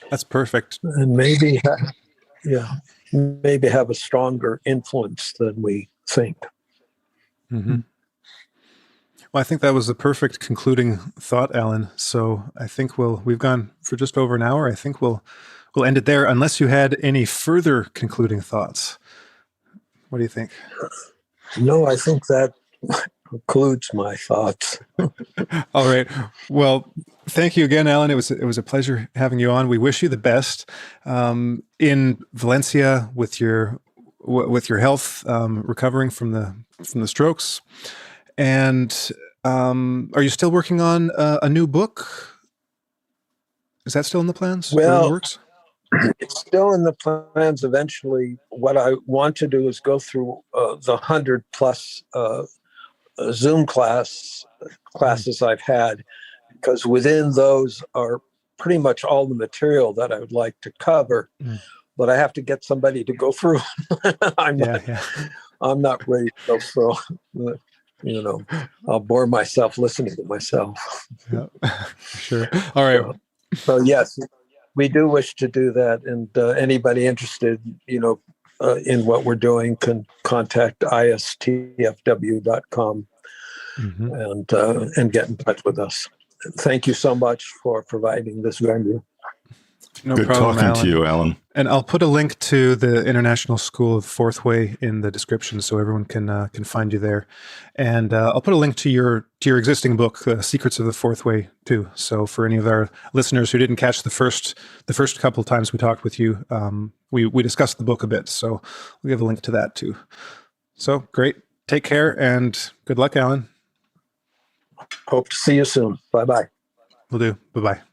That's perfect. And maybe have a stronger influence than we think. Mm-hmm. Well, I think that was the perfect concluding thought, Alan. So I think we've gone for just over an hour. I think we'll end it there, unless you had any further concluding thoughts. What do you think? No, I think that concludes my thoughts. All right. Well, thank you again, Alan. It was a pleasure having you on. We wish you the best in Valencia with your health, recovering from the strokes. And are you still working on a new book? Is that still in the plans? Well, or in the works? It's still in the plans. Eventually, what I want to do is go through the 100+ Zoom classes I've had, because within those are pretty much all the material that I would like to cover. But I have to get somebody to go through. I'm not ready to go through. I'll bore myself listening to myself. Yeah, sure. All right. So yes, we do wish to do that, and anybody interested, in what we're doing can contact istfw.com and get in touch with us. Thank you so much for providing this venue. No Good problem, talking Alan. to you, Alan. And I'll put a link to the International School of Fourth Way in the description, so everyone can find you there. And I'll put a link to your existing book, Secrets of the Fourth Way, too. So for any of our listeners who didn't catch the first couple of times we talked with you, we discussed the book a bit. So we'll give a link to that too. So great. Take care and good luck, Alan. Hope to see you soon. Bye-bye. Will do. Bye-bye.